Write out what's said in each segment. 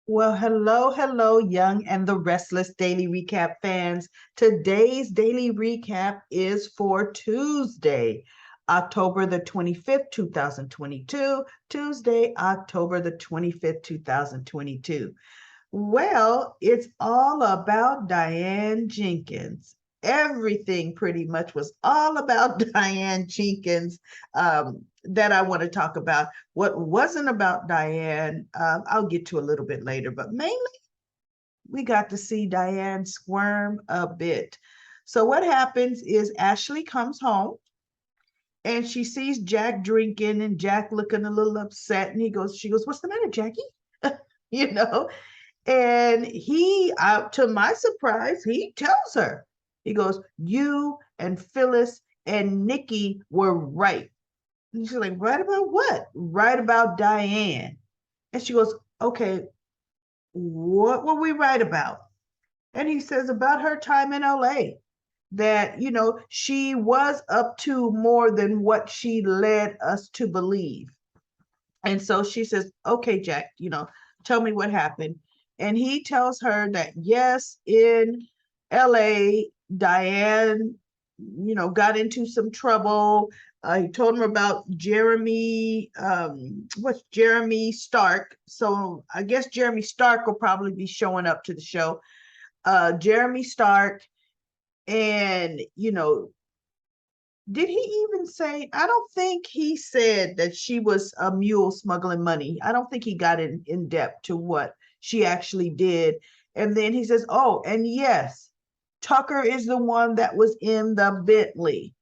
Well, hello, Young and the Restless Daily Recap fans. Today's daily recap is for Tuesday, October the 25th, 2022. Tuesday, October the 25th, 2022. Well, it's all about Diane Jenkins. Everything pretty much was all about Diane Jenkins that I want to talk about. What wasn't about Diane, I'll get to a little bit later, but mainly we got to see Diane squirm a bit. So, what happens is Ashley comes home and she sees Jack drinking and Jack looking a little upset. And she goes, "What's the matter, Jackie?" you know, and to my surprise, he tells her, he goes, "You and Phyllis and Nikki were right." And she's like, "Right about what?" "Right about Diane." And she goes, "Okay, what were we right about?" And he says about her time in LA, that, she was up to more than what she led us to believe. And so she says, "Okay, Jack, tell me what happened." And he tells her that, yes, in LA, Diane, got into some trouble. He told him about what's Jeremy Stark. So I guess Jeremy Stark will probably be showing up to the show. Jeremy Stark, and, did he even say? I don't think he said that she was a mule smuggling money. I don't think he got in depth to what she actually did. And then he says, "Oh, and yes, Tucker is the one that was in the Bentley."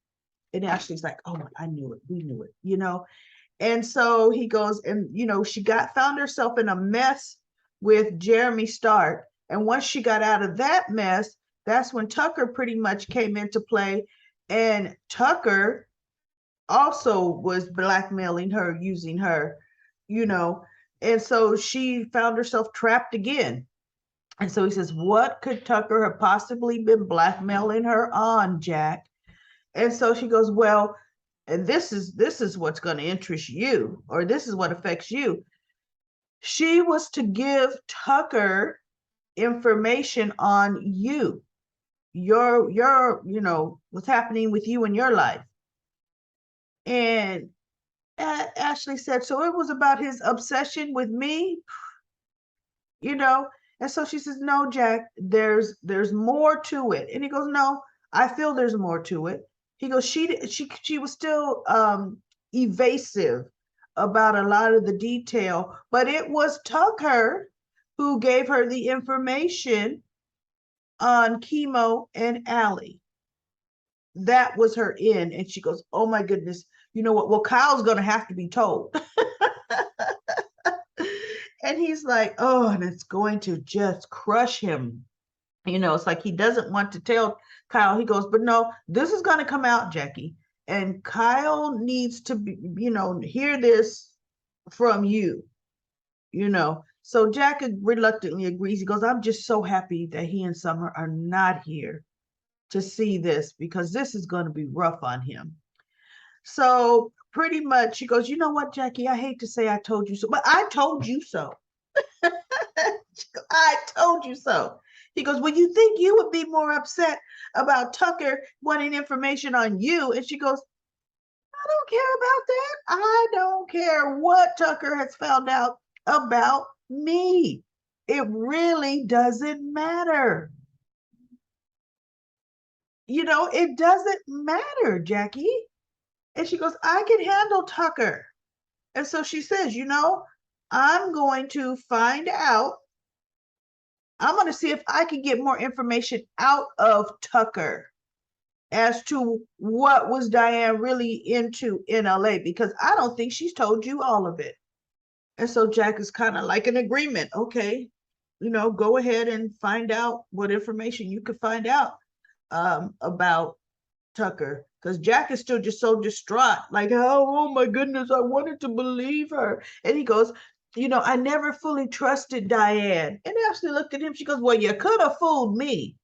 And Ashley's like, "Oh, I knew it. We knew it. And so he goes, and, she found herself in a mess with Jeremy Stark. And once she got out of that mess, that's when Tucker pretty much came into play. And Tucker also was blackmailing her, using her, you know. And so she found herself trapped again. And so he says, "What could Tucker have possibly been blackmailing her on, Jack?" And so she goes, "Well, and this is what's going to interest you, or this is what affects you." She was to give Tucker information on you, what's happening with you in your life. And Ashley said, "So it was about his obsession with me, you know?" And so she says, "No, Jack, there's more to it." And he goes, "No, I feel there's more to it." He goes, she was still evasive about a lot of the detail, but it was Tucker who gave her the information on Chemo and Allie. That was her in. And she goes, "Oh my goodness, you know what? Well, Kyle's gonna have to be told." And he's like, "Oh, and it's going to just crush him." It's like he doesn't want to tell Kyle. He goes, "But no, this is going to come out, Jackie. And Kyle needs to be, hear this from you. So Jack reluctantly agrees. He goes, "I'm just so happy that he and Summer are not here to see this, because this is going to be rough on him." So pretty much she goes, "You know what, Jackie? I hate to say I told you so, but I told you so." "I told you so." He goes, "Well, you think you would be more upset about Tucker wanting information on you?" And she goes, "I don't care about that. I don't care what Tucker has found out about me. It really doesn't matter. It doesn't matter, Jackie." And she goes, "I can handle Tucker." And so she says, "I'm going to find out. I'm going to see if I can get more information out of Tucker as to what was Diane really into in LA, because I don't think she's told you all of it." And so Jack is kind of like an agreement. "Okay, go ahead and find out what information you could find out about Tucker." Because Jack is still just so distraught, like, oh my goodness, I wanted to believe her. And he goes, "I never fully trusted Diane." And Ashley looked at him. She goes, "Well, you could have fooled me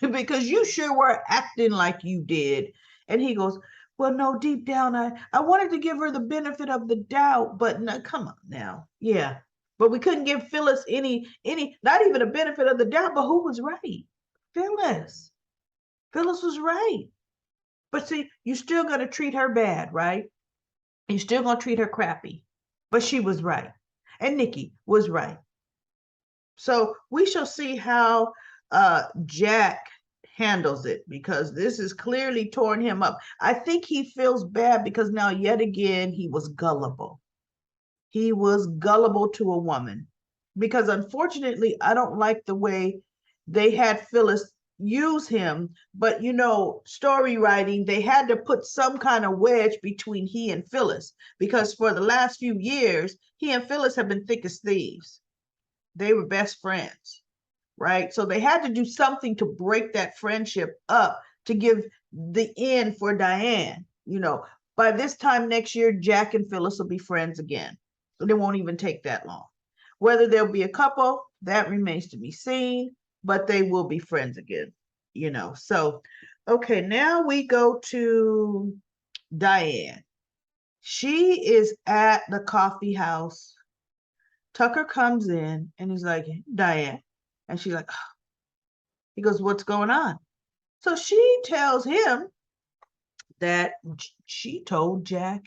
because you sure were acting like you did." And he goes, "Well, no, deep down, I wanted to give her the benefit of the doubt, but no, come on now. Yeah. But we couldn't give Phyllis any, not even a benefit of the doubt. But who was right? Phyllis. Phyllis was right. But see, you still gonna treat her bad, right? You're still gonna treat her crappy. But she was right. And Nikki was right. So we shall see how Jack handles it, because this is clearly torn him up. I think he feels bad because now yet again he was gullible. He was gullible to a woman, because unfortunately I don't like the way they had Phyllis use him. But you know, story writing, they had to put some kind of wedge between he and Phyllis, because for the last few years he and Phyllis have been thick as thieves. They were best friends, right? So they had to do something to break that friendship up, to give the end for Diane. You know, by this time next year, Jack and Phyllis will be friends again. It won't even take that long. Whether there'll be a couple, that remains to be seen, but they will be friends again, you know. So, okay, now we go to Diane. She is at the coffee house. Tucker comes in and he's like, Diane. And she's like, oh. He goes, what's going on? So she tells him that she told Jack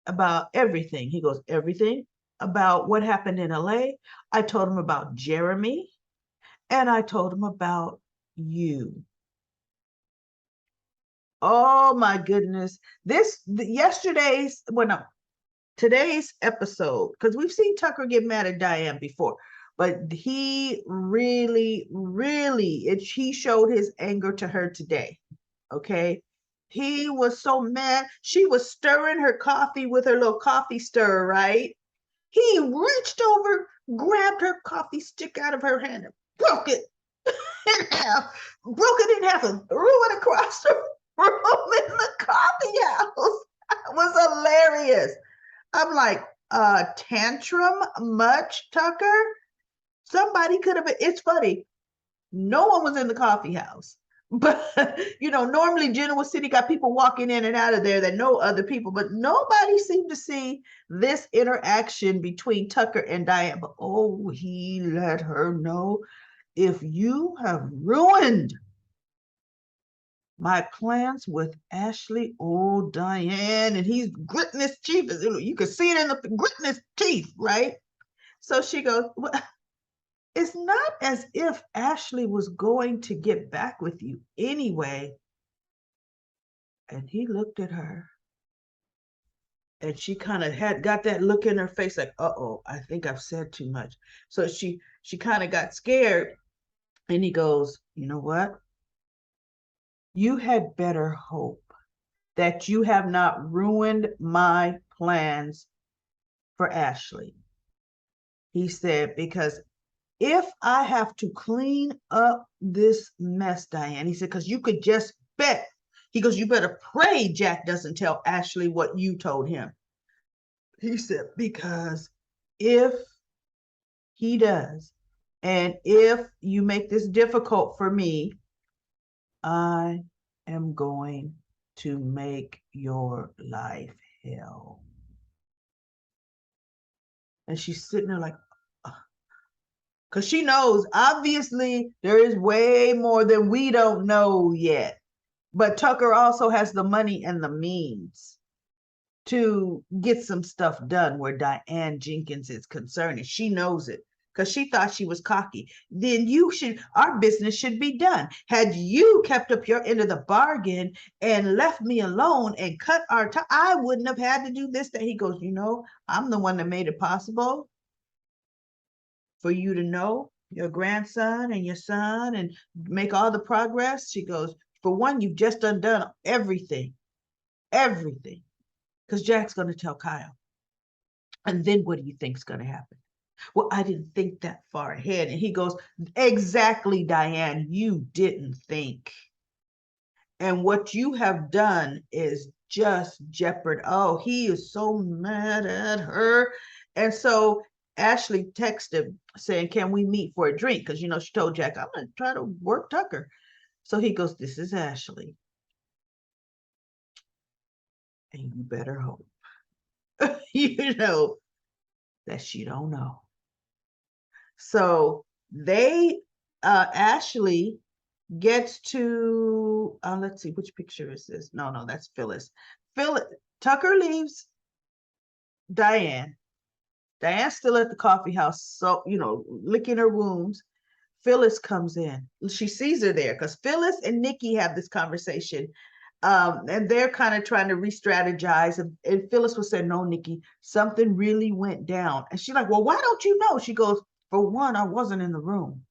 about everything. He goes, everything about what happened in LA. I told him about Jeremy, and I told him about you. Oh my goodness. Today's episode, because we've seen Tucker get mad at Diane before, but he really, really, he showed his anger to her today. Okay. He was so mad. She was stirring her coffee with her little coffee stirrer, right? He reached over, grabbed her coffee stick out of her hand and broke it in half, and threw it across the room in the coffee house. It was hilarious. I'm like, tantrum much, Tucker? Somebody could have been, it's funny. No one was in the coffee house. But, you know, normally Genoa City got people walking in and out of there that know other people, but nobody seemed to see this interaction between Tucker and Diane. But, oh, he let her know, if you have ruined my plans with Ashley, oh, Diane, and he's gritting his teeth. You can see it in the gritting his teeth, right? So she goes, well, it's not as if Ashley was going to get back with you anyway. And he looked at her, and she kind of had got that look in her face like, uh-oh, I think I've said too much. So she kind of got scared, and he goes, you know what? You had better hope that you have not ruined my plans for Ashley. He said, because if I have to clean up this mess, Diane, he said, because you could just bet. He goes, you better pray Jack doesn't tell Ashley what you told him. He said, because if he does, and if you make this difficult for me, I am going to make your life hell. And she's sitting there like, because she knows, obviously, there is way more than we don't know yet. But Tucker also has the money and the means to get some stuff done where Diane Jenkins is concerned, and she knows it, because she thought she was cocky. Then our business should be done. Had you kept up your end of the bargain and left me alone and cut our time, I wouldn't have had to do this. That he goes, you know, I'm the one that made it possible for you to know your grandson and your son and make all the progress. She goes, for one, you've just undone everything, because Jack's going to tell Kyle. And then what do you think's going to happen? Well, I didn't think that far ahead. And he goes, exactly, Diane, you didn't think. And what you have done is just jeopard. Oh, he is so mad at her. And so Ashley texted saying, can we meet for a drink? Because, you know, she told Jack, I'm going to try to work Tucker. So he goes, this is Ashley. And you better hope. You know, that she don't know. So they Ashley gets to let's see, which picture is this? No, that's Phyllis. Phyllis Tucker leaves Diane. Diane's still at the coffee house, so licking her wounds. Phyllis comes in. She sees her there because Phyllis and Nikki have this conversation. And they're kind of trying to re-strategize. And Phyllis was saying, no, Nikki, something really went down. And she's like, well, why don't you know? She goes, for one, I wasn't in the room.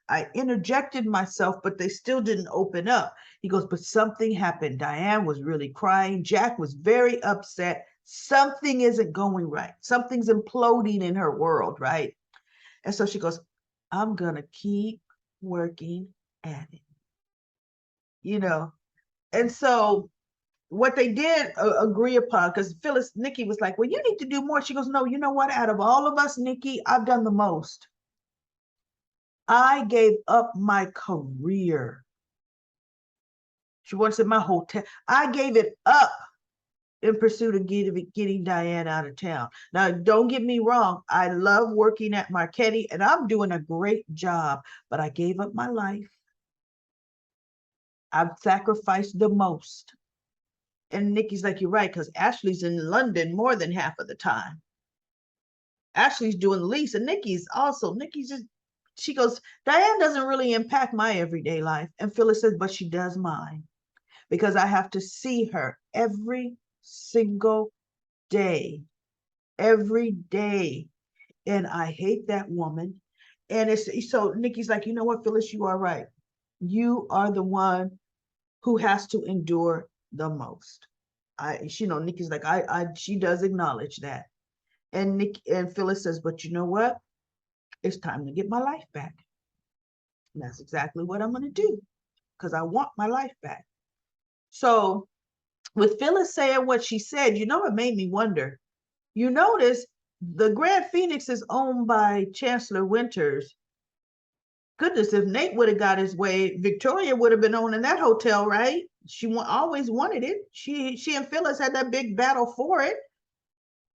I interjected myself, but they still didn't open up. He goes, but something happened. Diane was really crying. Jack was very upset. Something isn't going right. Something's imploding in her world, right? And so she goes, I'm going to keep working at it. And so what they did agree upon, because Nikki was like, well, you need to do more. She goes, no, you know what? Out of all of us, Nikki, I've done the most. I gave up my career. She once said my hotel. I gave it up in pursuit of getting Diane out of town. Now, don't get me wrong. I love working at Marchetti and I'm doing a great job, but I gave up my life. I've sacrificed the most. And Nikki's like, you're right, because Ashley's in London more than half of the time. Ashley's doing the least, and Nikki's just, she goes, Diane doesn't really impact my everyday life. And Phyllis says, but she does mine, because I have to see her every single day, every day. And I hate that woman. And it's so Nikki's like, you know what, Phyllis, you are right. You are the one who has to endure the most. Nikki's like, she does acknowledge that. And Phyllis says, but you know what? It's time to get my life back. And that's exactly what I'm going to do, because I want my life back. So with Phyllis saying what she said, it made me wonder. You notice the Grand Phoenix is owned by Chancellor Winters. Goodness, if Nate would have got his way, Victoria would have been owning that hotel, right? She always wanted it. She and Phyllis had that big battle for it.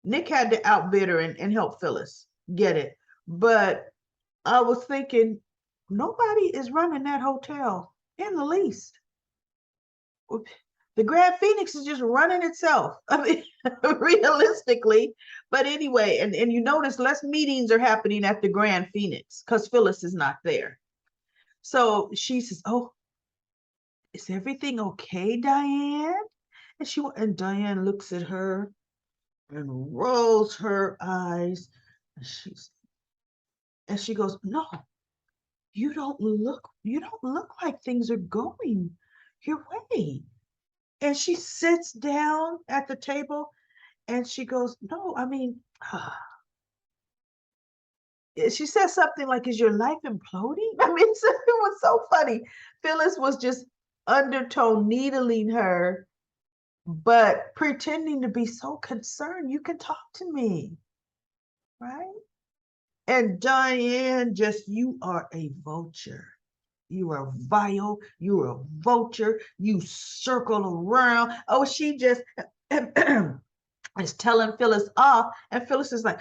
Nick had to outbid her and help Phyllis get it. But I was thinking, nobody is running that hotel in the least. The Grand Phoenix is just running itself. I mean, realistically. But anyway, and you notice less meetings are happening at the Grand Phoenix because Phyllis is not there. So she says, oh, is everything okay, Diane? And Diane looks at her and rolls her eyes. And she goes, no, you don't look like things are going your way. And she sits down at the table and she goes, no, I mean, she says something like, is your life imploding? I mean, it was so funny. Phyllis was just undertone needling her, but pretending to be so concerned. You can talk to me, right? And Diane, you are a vulture. You are vile. You're a vulture. You circle around. Oh, she just is telling Phyllis off. And Phyllis is like,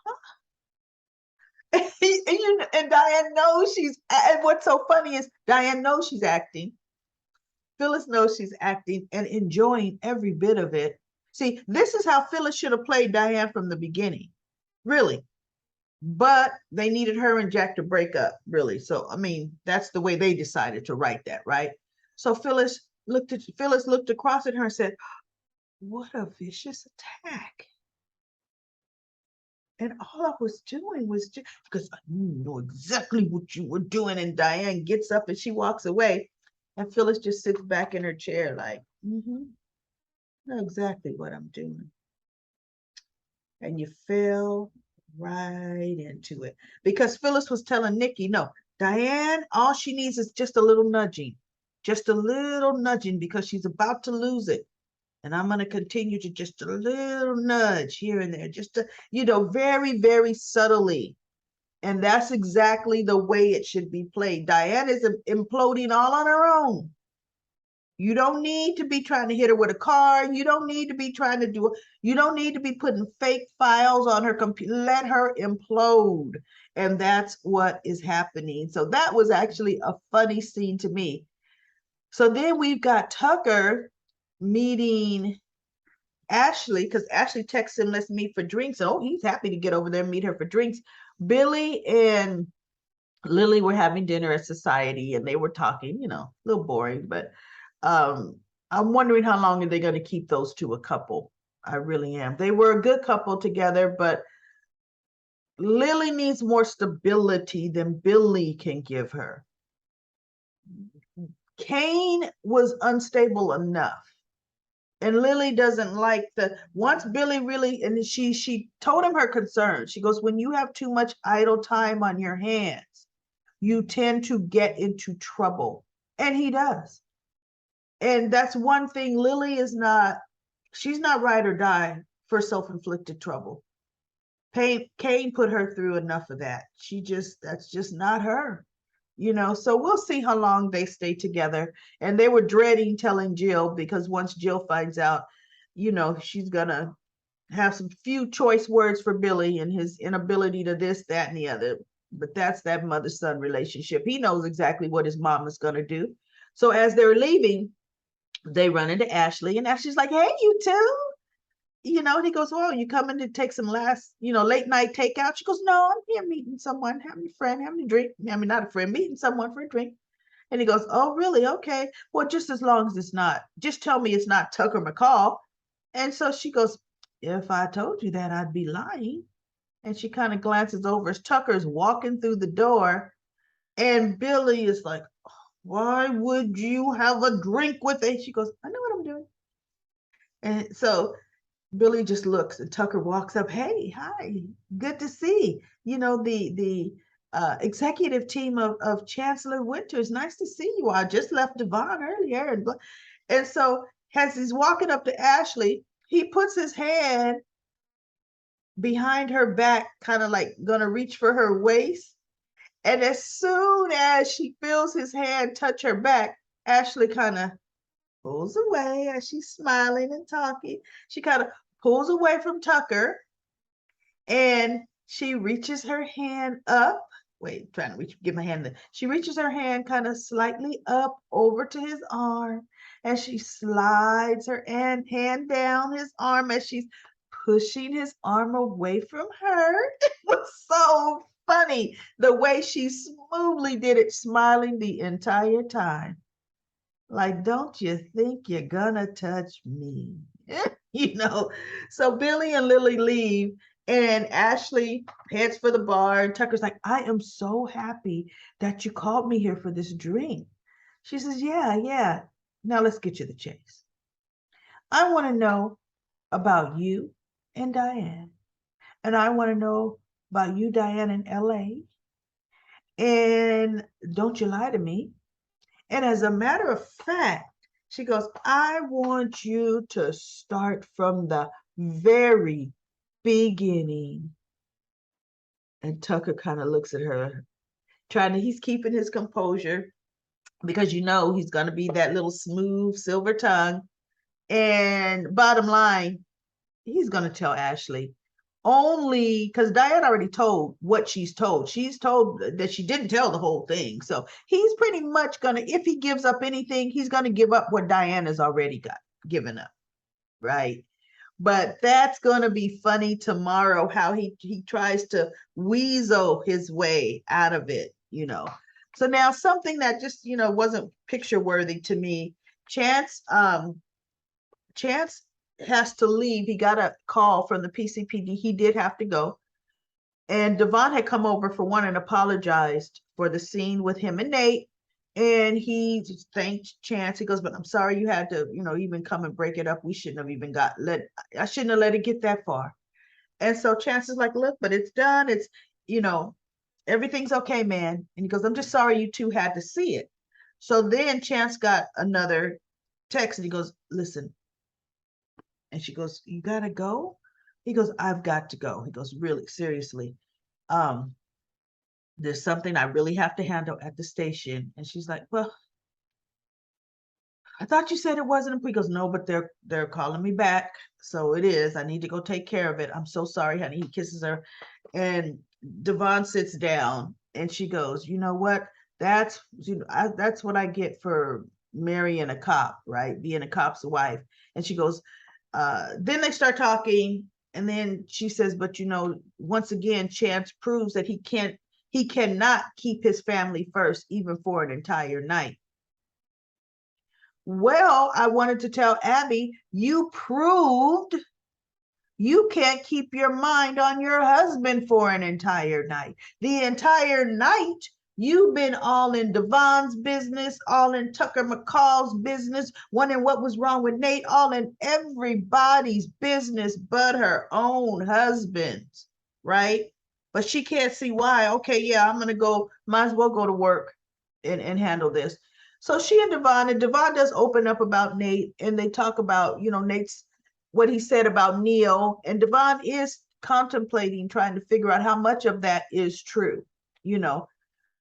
huh? And Diane knows and what's so funny is Diane knows she's acting. Phyllis knows she's acting and enjoying every bit of it. See, this is how Phyllis should have played Diane from the beginning. Really. But they needed her and Jack to break up, really. So, I mean, that's the way they decided to write that, right? So Phyllis looked across at her and said, what a vicious attack. And all I was doing was just because I know exactly what you were doing. And Diane gets up and she walks away. And Phyllis just sits back in her chair like, I know exactly what I'm doing. And you fell right into it. Because Phyllis was telling Nikki, no, Diane, all she needs is just a little nudging. Just a little nudging because she's about to lose it. And I'm going to continue to just a little nudge here and there, just to, very, very subtly. And that's exactly the way it should be played. Diane is imploding all on her own. You don't need to be trying to hit her with a car. You don't need to be trying to do, you don't need to be putting fake files on her computer. Let her implode. And that's what is happening. So that was actually a funny scene to me. So then we've got Tucker meeting Ashley, because Ashley texts him, let's meet for drinks. Oh, he's happy to get over there and meet her for drinks. Billy and Lily were having dinner at Society and they were talking, a little boring, but I'm wondering how long are they going to keep those two a couple. I really am. They were a good couple together, but Lily needs more stability than Billy can give her. Kane was unstable enough. And Lily doesn't like once Billy really, and she told him her concern. She goes, when you have too much idle time on your hands, you tend to get into trouble. And he does. And that's one thing Lily is not, she's not ride or die for self-inflicted trouble. Kane put her through enough of that. That's just not her. So we'll see how long they stay together. And they were dreading telling Jill, because once Jill finds out, she's gonna have some few choice words for Billy and his inability to this, that, and the other. But that's that mother-son relationship. He knows exactly what his mom is gonna do. So as they're leaving, they run into Ashley, and Ashley's like, hey, you two. And he goes, well, you coming to take some late night takeout? She goes, no, I'm here meeting someone, having a friend, having a drink. I mean, not a friend, meeting someone for a drink. And he goes, oh, really? Okay. Well, just as long as it's not, just tell me it's not Tucker McCall. And so she goes, if I told you that, I'd be lying. And she kind of glances over as Tucker's walking through the door. And Billy is like, why would you have a drink with it? She goes, I know what I'm doing. And so Billy just looks, and Tucker walks up. Hey, hi, good to see. The executive team of Chancellor Winters. Nice to see you. I just left Devon earlier, and so as he's walking up to Ashley, he puts his hand behind her back, kind of like gonna reach for her waist. And as soon as she feels his hand touch her back, Ashley kind of pulls away as she's smiling and talking. She kind of pulls away from Tucker and she reaches her hand up. Wait, trying to get my hand there. She reaches her hand kind of slightly up over to his arm and she slides her hand down his arm as she's pushing his arm away from her. It was so funny the way she smoothly did it, smiling the entire time. Like, don't you think you're gonna touch me? So Billy and Lily leave, and Ashley heads for the bar. And Tucker's like, I am so happy that you called me here for this drink. She says, yeah, yeah. Now let's get you the chase. I want to know about you and Diane. And I want to know about you, Diane, in LA. And don't you lie to me. And as a matter of fact, she goes, I want you to start from the very beginning. And Tucker kind of looks at her, he's keeping his composure because he's going to be that little smooth silver tongue. And bottom line, he's going to tell Ashley only because Diane already told what she's told. She's told that she didn't tell the whole thing. So he's pretty much going to, if he gives up anything, he's going to give up what Diane has already given up. Right. But that's going to be funny tomorrow, how he tries to weasel his way out of it. So now something that just, wasn't picture worthy to me. Chance has to leave. He got a call from the PCPD. He did have to go. And Devon had come over for one and apologized for the scene with him and Nate. And he just thanked Chance. He goes, but I'm sorry you had to, even come and break it up. We shouldn't have even I shouldn't have let it get that far. And so Chance is like, look, but it's done. It's, everything's okay, man. And he goes, I'm just sorry you two had to see it. So then Chance got another text and he goes, listen, and she goes, you gotta go? He goes, I've got to go. He goes, really, seriously. There's something I really have to handle at the station. And she's like, well, I thought you said it wasn't. He goes, no, but they're calling me back. So it is. I need to go take care of it. I'm so sorry, honey. He kisses her. And Devon sits down and she goes, you know what? That's what I get for marrying a cop, right? Being a cop's wife. And she goes, then they start talking, and then she says, but once again, Chance proves that he cannot keep his family first, even for an entire night. Well, I wanted to tell Abby, you proved you can't keep your mind on your husband for an entire night. The entire night, you've been all in Devon's business, all in Tucker McCall's business, wondering what was wrong with Nate, all in everybody's business but her own husband's, right? But she can't see why. Okay, yeah, I'm going to go, might as well go to work and handle this. So she and Devon does open up about Nate, and they talk about, Nate's what he said about Neil, and Devon is contemplating trying to figure out how much of that is true,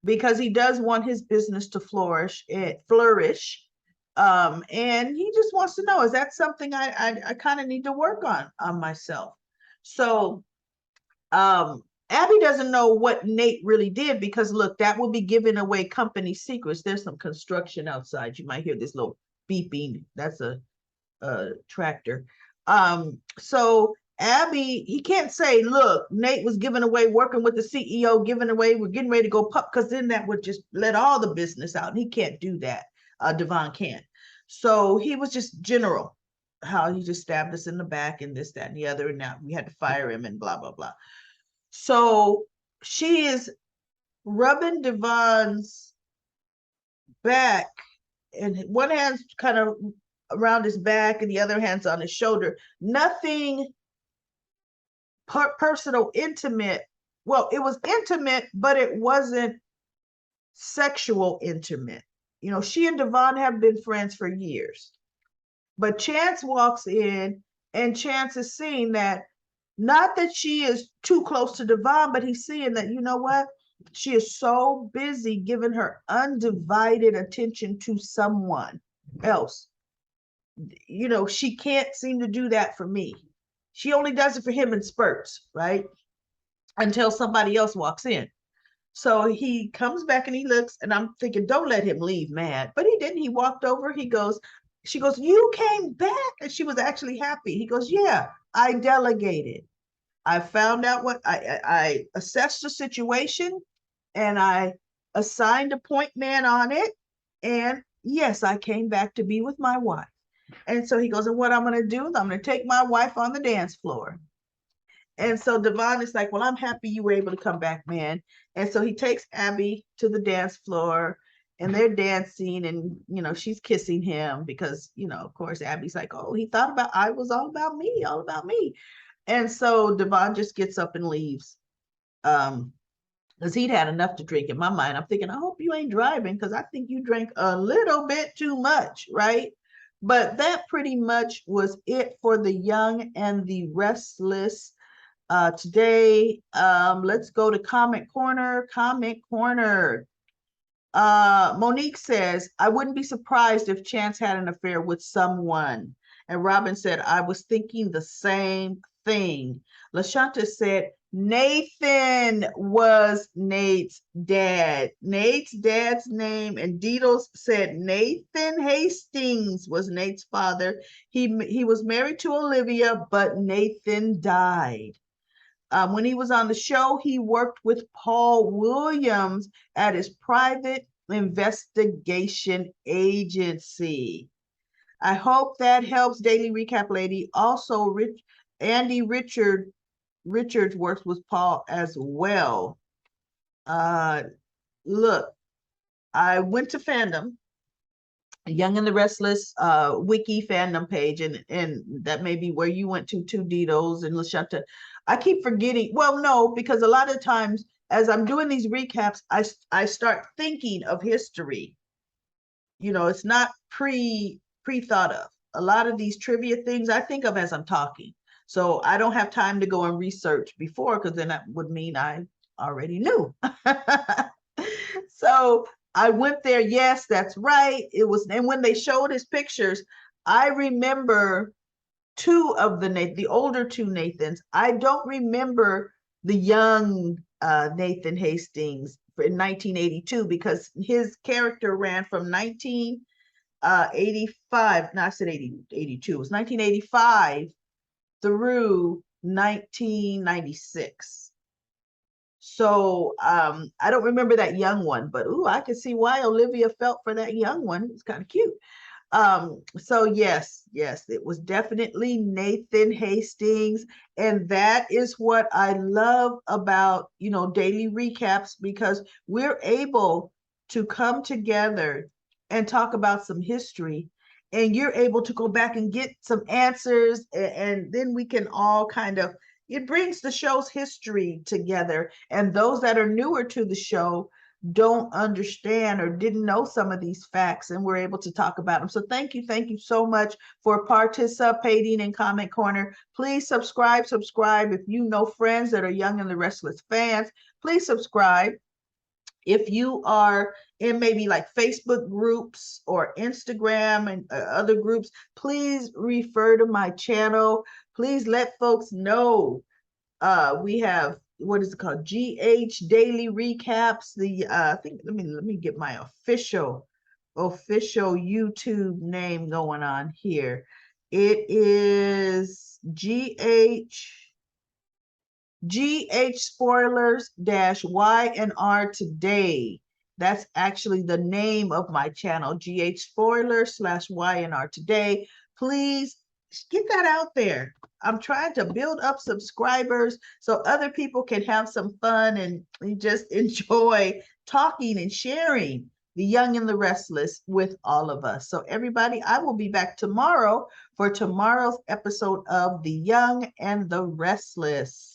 because he does want his business to flourish. And he just wants to know, is that something I kind of need to work on myself? So Abby doesn't know what Nate really did, because look, that will be giving away company secrets. There's some construction outside. You might hear this little beeping. That's a tractor. So Abby, he can't say, look, Nate was giving away, working with the CEO, giving away, we're getting ready to go pup, because then that would just let all the business out. And he can't do that. Devon can't. So he was just general, how he just stabbed us in the back and this, that, and the other. And now we had to fire him and blah, blah, blah. So she is rubbing Devon's back, and one hand's kind of around his back and the other hand's on his shoulder. Nothing personal, intimate. Well, it was intimate, but it wasn't sexual intimate. She and Devon have been friends for years. But Chance walks in, and Chance is seeing that, not that she is too close to Devon, but he's seeing that, you know what? She is so busy giving her undivided attention to someone else. She can't seem to do that for me. She only does it for him in spurts, right? Until somebody else walks in. So he comes back and he looks, and I'm thinking, don't let him leave mad. But he didn't. He walked over. She goes, you came back? And she was actually happy. He goes, yeah, I delegated. I found out what I assessed the situation, and I assigned a point man on it. And yes, I came back to be with my wife. And so he goes, and what I'm going to do is I'm going to take my wife on the dance floor. And so Devon is like, well, I'm happy you were able to come back, man. And so he takes Abby to the dance floor, and they're dancing, and, she's kissing him because, of course, Abby's like, oh, he thought I was all about me, all about me. And so Devon just gets up and leaves. Because he'd had enough to drink. In my mind, I'm thinking, I hope you ain't driving, because I think you drank a little bit too much, right? But that pretty much was it for the Young and the Restless today. Let's go to Comment Corner. Monique says, I wouldn't be surprised if Chance had an affair with someone. And Robin said, I was thinking the same thing. LaShanta said, Nathan was Nate's dad. Nate's dad's name. And Deedles said Nathan Hastings was Nate's father. He was married to Olivia, but Nathan died. When he was on the show, he worked with Paul Williams at his private investigation agency. I hope that helps, Daily Recap Lady. Also, Andy Richards works with Paul as well. Look, I went to fandom, Young and the Restless wiki fandom page, and that may be where you went to too, Ditos and LaShanta. I keep forgetting. Well, no, because a lot of times as I'm doing these recaps, I start thinking of history. It's not pre-thought of. A lot of these trivia things I think of as I'm talking. So I don't have time to go and research before, because then that would mean I already knew. So I went there. Yes, that's right. It was, and when they showed his pictures, I remember two of the older two Nathans. I don't remember the young Nathan Hastings in 1982 because his character ran from 1985. No, I said 82. It was 1985 through 1996. So I don't remember that young one, but ooh, I can see why Olivia felt for that young one. It's kind of cute. So yes, it was definitely Nathan Hastings, and that is what I love about, daily recaps, because we're able to come together and talk about some history, and you're able to go back and get some answers, and then we can all kind of, it brings the show's history together, and those that are newer to the show don't understand or didn't know some of these facts, and we're able to talk about them. So thank you so much for participating in Comment Corner. Please subscribe. If you know friends that are Young and the Restless fans, please subscribe. If you are in maybe like Facebook groups or Instagram and other groups, please refer to my channel. Please let folks know we have, what is it called, GH Daily Recaps. The I think, let me get my official YouTube name going on here. It is GH Spoilers dash Y&R Today. That's actually the name of my channel, GH Spoilers / Y&R Today. Please get that out there. I'm trying to build up subscribers so other people can have some fun and just enjoy talking and sharing the Young and the Restless with all of us. So everybody, I will be back tomorrow for tomorrow's episode of The Young and the Restless.